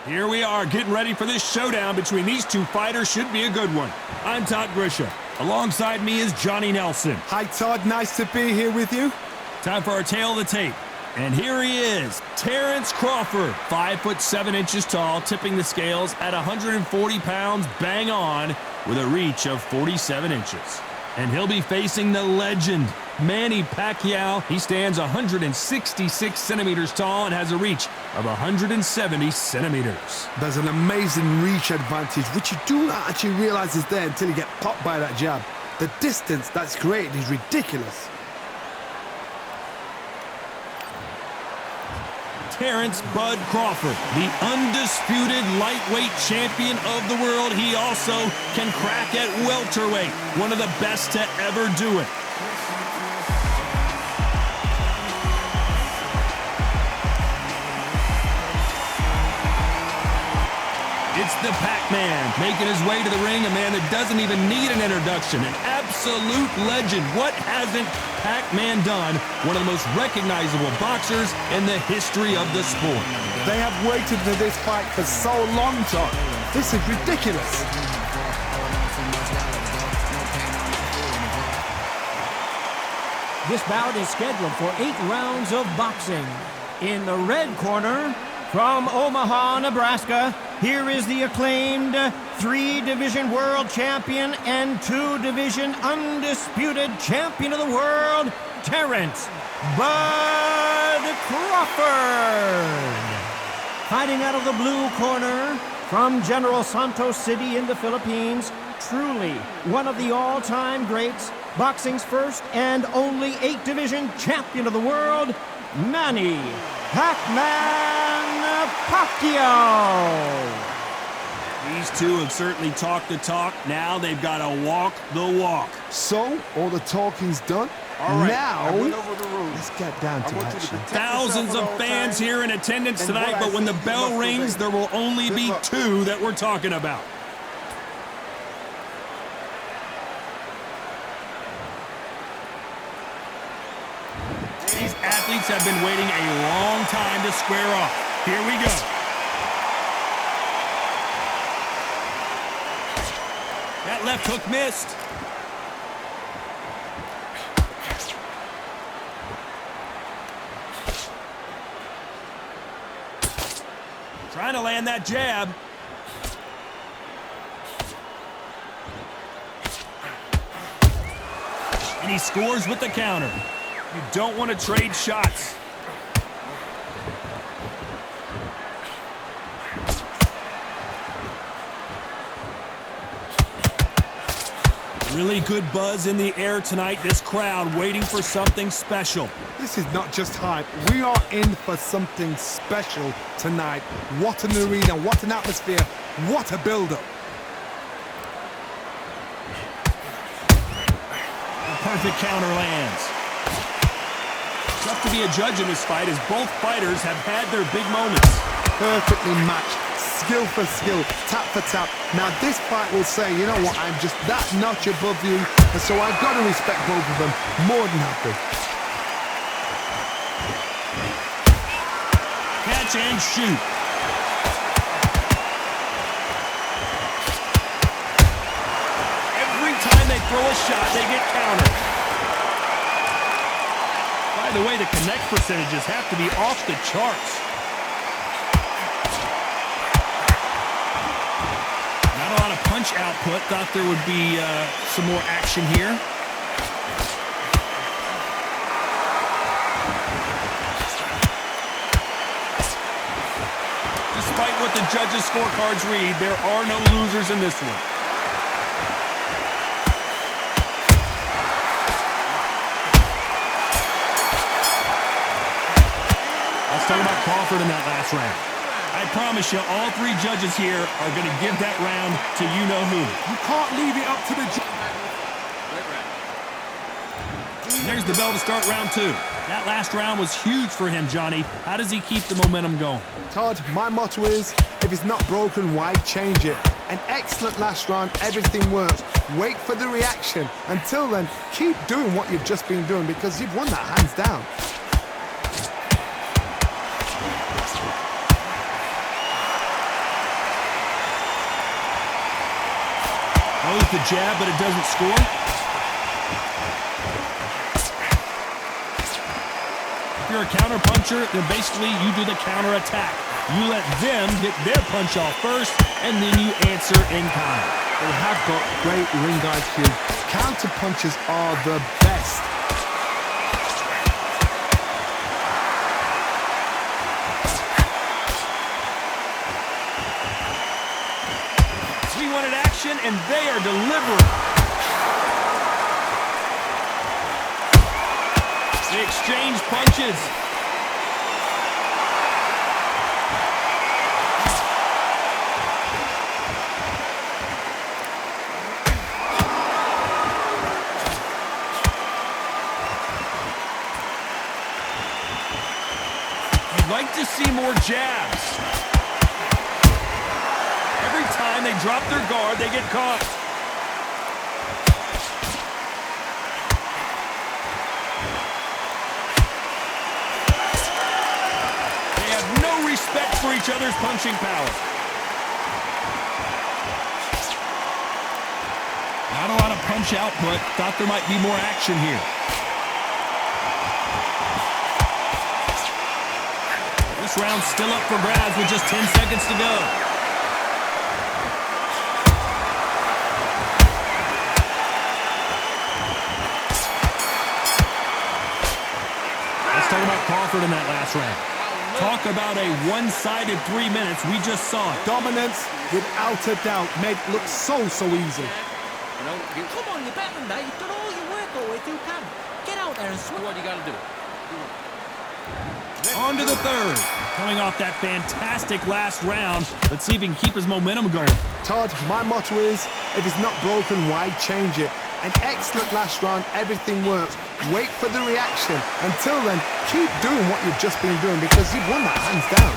Here we are getting ready for this showdown between these two fighters. Should be a good one. I'm Todd Grisham. Alongside me is Johnny Nelson. Hi, Todd. Nice to be here with you. Time for our tale of the tape. And here he is, Terrence Crawford, 5'7" tall, tipping the scales at 140 pounds, bang on, with a reach of 47 inches. And he'll be facing the legend, Manny Pacquiao. He stands 166 centimeters tall and has a reach of 170 centimeters. There's an amazing reach advantage, which you do not actually realize is there until you get popped by that jab. The distance that's created is ridiculous. Terrence Bud Crawford, the undisputed lightweight champion of the world. He also can crack at welterweight, one of the best to ever do it. It's the Pac-Man, making his way to the ring, a man that doesn't even need an introduction, an absolute legend. What hasn't Pac-Man done? One of the most recognizable boxers in the history of the sport. They have waited for this fight for so long, Todd. This is ridiculous. This bout is scheduled for 8 rounds of boxing. In the red corner, from Omaha, Nebraska, here is the acclaimed 3-division world champion and 2-division undisputed champion of the world, Terrence Bud Crawford. Fighting out of the blue corner, from General Santos City in the Philippines, truly one of the all-time greats, boxing's first and only 8-division champion of the world, Manny Pac-Man Pacquiao. These two have certainly talked the talk. Now they've got to walk the walk. So, all the talking's done. All right, now, let's get down to action. Thousands of fans here in attendance tonight, but when the bell rings, there will only be 2 that we're talking about. These athletes have been waiting a long time to square off. Here we go. That left hook missed. Trying to land that jab. And he scores with the counter. You don't want to trade shots. Really good buzz in the air tonight. This crowd waiting for something special. This is not just hype. We are in for something special tonight. What an arena, what an atmosphere, what a build-up. A perfect counter lands. Tough to be a judge in this fight as both fighters have had their big moments. Perfectly matched, skill for skill, tap for tap. Now this fight will say, you know what, I'm just that notch above you, and so I've got to respect both of them. More than happy. Catch and shoot. Every time they throw a shot, they get countered. By the way, the connect percentages have to be off the charts. Not a lot of punch output. Thought there would be some more action here. Despite what the judges' scorecards read, there are no losers in this one. Let's talk about Crawford in that last round. I promise you, all 3 judges here are going to give that round to you-know-who. You can't leave it up to the judge. There's the bell to start round 2. That last round was huge for him, Johnny. How does he keep the momentum going? Todd, my motto is, if it's not broken, why change it? An excellent last round, everything works. Wait for the reaction. Until then, keep doing what you've just been doing because you've won that hands down. Throws the jab, but it doesn't score. If you're a counter puncher, then basically you do the counter attack. You let them get their punch off first, and then you answer in kind. They have got great ring IQ. Counter punches are the best. We wanted action, and they are delivering. They exchange punches. I'd like to see more jabs. Every time they drop their guard, they get caught. They have no respect for each other's punching power. Not a lot of punch output. Thought there might be more action here. This round's still up for grabs with just 10 seconds to go. Let's talk about Crawford in that last round. Talk about a one-sided 3 minutes. We just saw it. Dominance, without a doubt, made it look so easy. Come on, you're better than that. You've done all your work all the way through camp. Get out there and swing. What you got to do? On to the third. Coming off that fantastic last round. Let's see if he can keep his momentum going. Todd, my motto is, if it's not broken, why change it? An excellent last round, everything works. Wait for the reaction. Until then, keep doing what you've just been doing because you've won that hands down.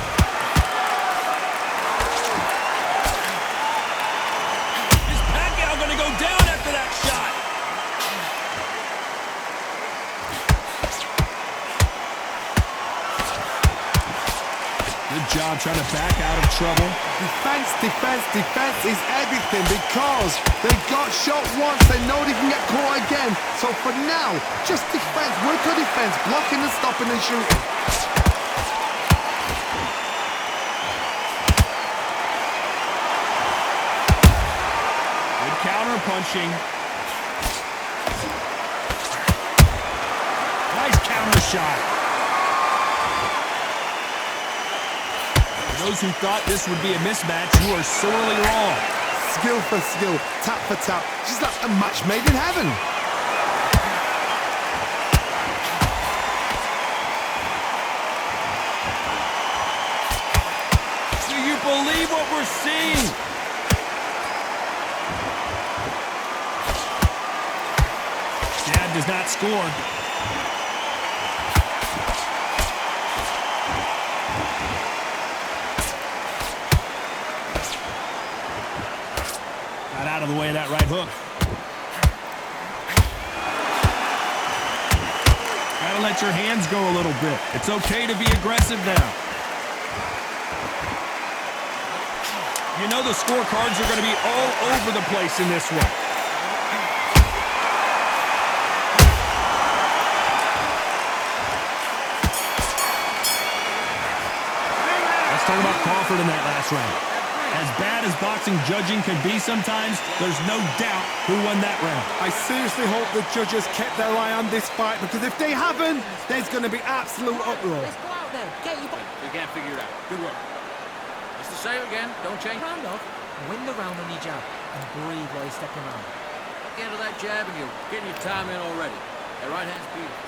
Is Pacquiao going to go down after that shot? Good job trying to back out of trouble. Defense is everything because they got shot once, they know they can get caught again. So for now, just defense, work on defense, blocking and stopping and shooting. Good counter punching. Nice counter shot. Those who thought this would be a mismatch, you are sorely wrong. Skill for skill, tap for tap, just like a match made in heaven. Do you believe what we're seeing? Jab does not score. Out of the way of that right hook. Gotta let your hands go a little bit. It's okay to be aggressive now. You know the scorecards are going to be all over the place in this one. Let's talk about Crawford in that last round. As bad as boxing judging can be sometimes, there's no doubt who won that round. I seriously hope the judges kept their eye on this fight because if they haven't, there's going to be absolute uproar. Let's go out there. Get your... You can't figure it out. Good work. It's the same again. Don't change. round off. Win the round on your jab and breathe while you're stepping around. Get into that jab and you're getting your time in already. That right hand's beautiful.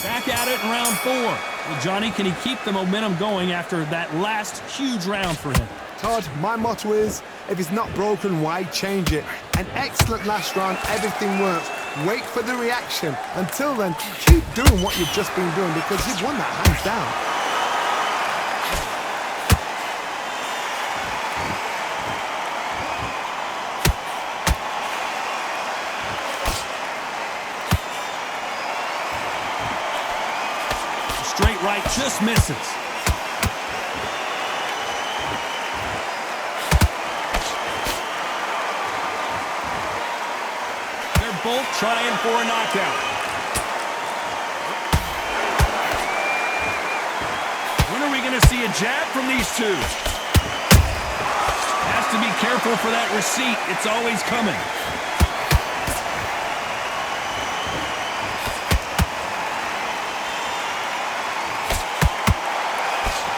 Back at it in round 4. Well, Johnny, can he keep the momentum going after that last huge round for him? Todd, my motto is, if it's not broken, why change it? An excellent last round, everything works. Wait for the reaction. Until then, keep doing what you've just been doing because you've won that hands down. Straight right just misses. both trying for a knockout. When are we going to see a jab from these two? Has to be careful for that receipt. It's always coming.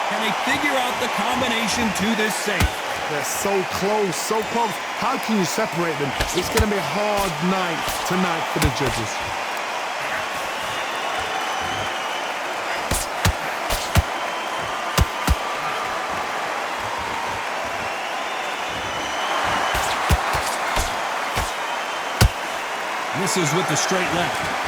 Can they figure out the combination to this safe? They're so close, so close. How can you separate them? It's going to be a hard night tonight for the judges. Misses with the straight left.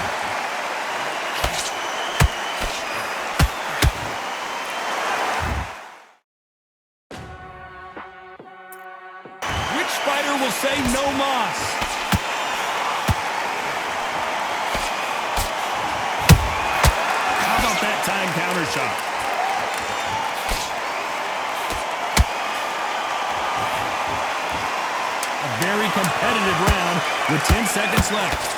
Which fighter will say no mas? How about that time counter shot? A very competitive round with 10 seconds left.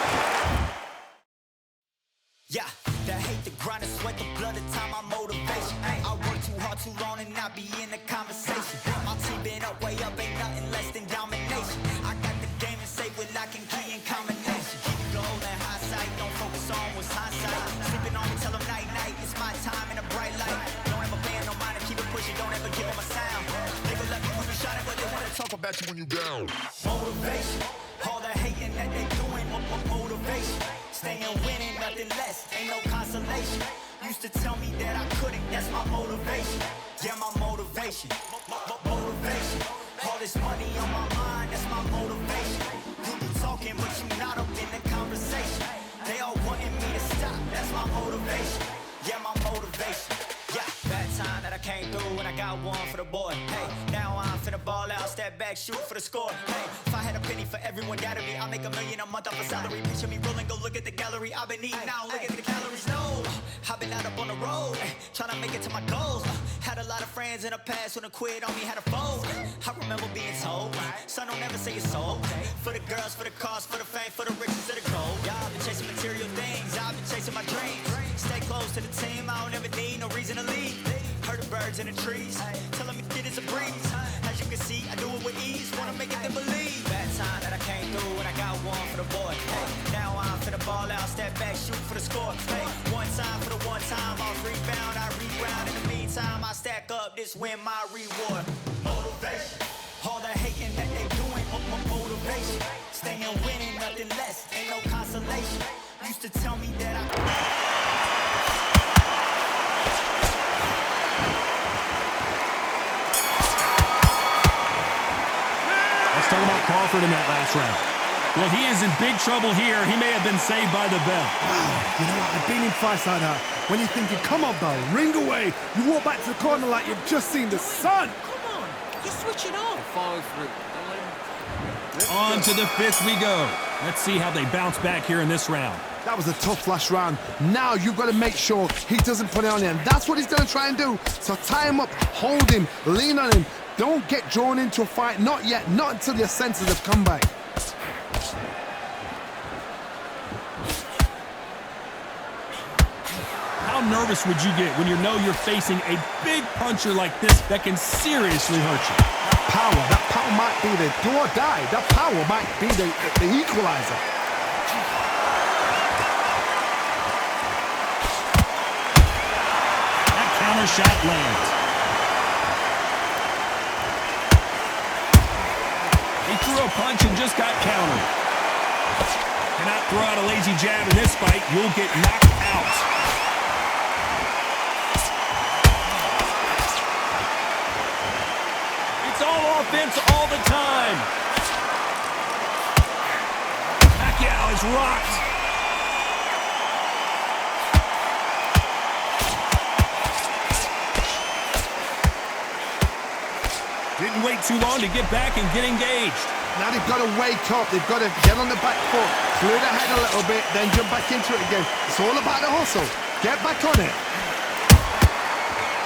Yeah, the hate, the grind, the sweat, the blood, the time, my motivation. I work too hard, too long, and not be in the conversation. My team been up, way up, ain't nothing less than domination. I got the game and say with lock and key and combination. Keep it goal and high sight, don't focus on what's hindsight. Sleeping on me, tell them night, night, it's my time in a bright light. Don't ever band, no mind, and keep it pushing, don't ever give them a sound. They will love you when you shining, but they wanna talk about you when you down. Motivation, all the hating that they doing, motivation. Staying winning, nothing less, ain't no consolation. Used to tell me that I couldn't, that's my motivation. Yeah, my motivation, motivation. All this money on my mind, that's my motivation. You be talking, but you not up in the conversation. They all wanting me to stop, that's my motivation. Yeah, my motivation. Yeah, bad time that I came through and I got one for the boy. Hey, now I'm finna ball out, step back, shoot for the score. Hey, if I had a penny for everyone doubted me, I'll make $1 million a month off a salary. Picture me rolling, go look at the gallery. I've been eating now, look at the calories. No, I've been out up on the road, trying to make it to my goals. Had a lot of friends in the past when I quit on me, had a fold. I remember being told, son, don't ever say it's sold. For the girls, for the cars, for the fame, for the riches, for the gold. Y'all been chasing material things, I've been chasing my dreams. Stay close to the team, I don't ever need no reason to leave. Heard the birds in the trees, telling me it is a breeze. As you can see, I do it with ease, wanna make it then believe. Bad time that I came through and I got one for the boy. Hey, now I'm finna ball out, step back, shoot for the score. Hey, one time for the one time, I'll rebound, I reground. In the meantime, I stack up, this win my reward. Motivation, all the hating that they doing, motivation. Staying winning, nothing less, ain't no consolation. Used to tell me that Let's talk about Crawford in that last round. Well, he is in big trouble here. He may have been saved by the bell. You know what? I've been in fights like that. When you're thinking, come on, bell, ring away. You walk back to the corner like you've just seen the sun. Come on, you're switching off. Follow through. Don't let him... On to the fifth we go. Let's see how they bounce back here in this round. That was a tough last round. Now you've got to make sure he doesn't put it on you. And that's what he's going to try and do. So tie him up, hold him, lean on him. Don't get drawn into a fight. Not yet. Not until your senses have come back. How nervous would you get when you know you're facing a big puncher like this that can seriously hurt you? That power might be the do or die. That power might be the equalizer. That counter shot lands. He threw a punch and just got countered. Cannot throw out a lazy jab in this fight. You'll get knocked out. It's all offense all the time. Pacquiao is rocked. Didn't wait too long to get back and get engaged. Now they've got to wake up. They've got to get on the back foot, clear the head a little bit, then jump back into it again. It's all about the hustle. Get back on it.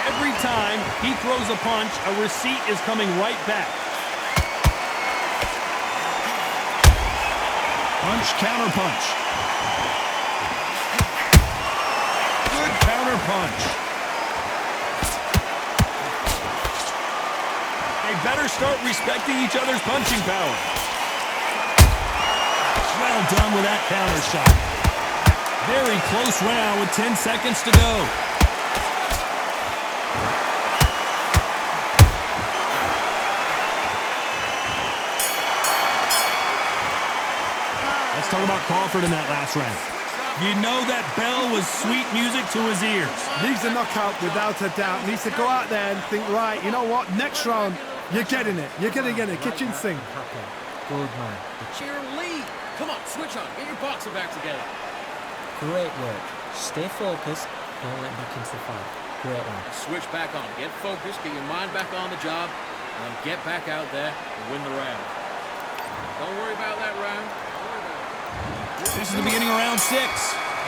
Every time he throws a punch, a receipt is coming right back. Punch, counter punch. Good counter punch. They better start respecting each other's punching power. Well done with that counter shot. Very close round with 10 seconds to go. Let's talk about Crawford in that last round. You know that bell was sweet music to his ears. Needs a knockout without a doubt. Needs to go out there and think, right, you know what, next round, you're getting it. You're going to get it. Kitchen sink. Good man. Cheer lead. Come on, switch on. Get your boxing back together. Great work. Stay focused. Don't let back into the fight. Great one. Switch back on. Get focused. Get your mind back on the job. And get back out there and win the round. Don't worry about that round. Don't worry about it. This is the beginning of round 6.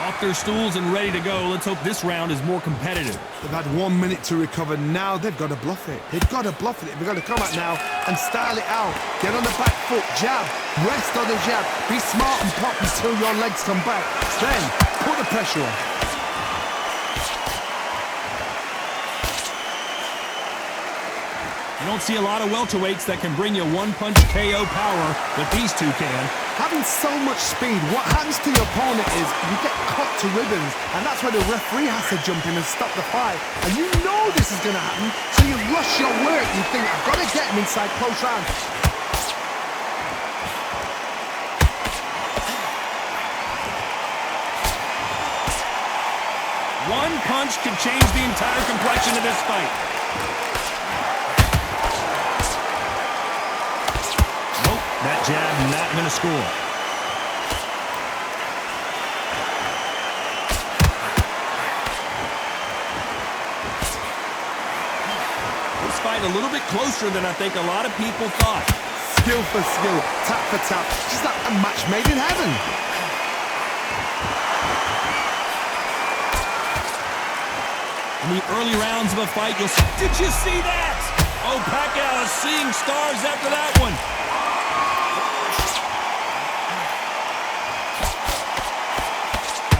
Off their stools and ready to go. Let's hope this round is more competitive. They've had 1 minute to recover. Now they've got to bluff it. They've got to bluff it. They've got to come out now and style it out. Get on the back foot, jab, rest on the jab. Be smart and pop until your legs come back. Then put the pressure on. You don't see a lot of welterweights that can bring you one-punch KO power, but these two can. Having so much speed, what happens to your opponent is you get cut to ribbons, and that's where the referee has to jump in and stop the fight. And you know this is going to happen, so you rush your work. You think, I've got to get him inside close round. One punch could change the entire complexion of this fight. Nope, that jab not going to score. This fight a little bit closer than I think a lot of people thought. Skill for skill, tap for tap, just like a match made in heaven. In the early rounds of a fight, you'll see... Did you see that? Oh, Pacquiao is seeing stars after that one.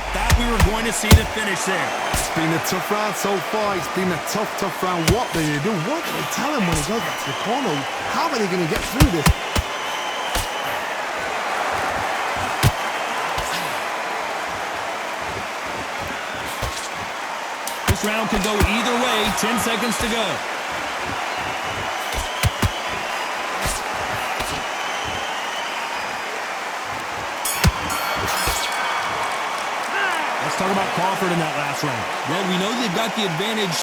Thought we were going to see the finish there. It's been a tough round so far. It's been a tough round. What do they do? What do they tell him when he goes back to the corner? How are they going to get through this? This round could go either way. 10 seconds to go. Let's talk about Crawford in that last round. Well, we know they've got the advantage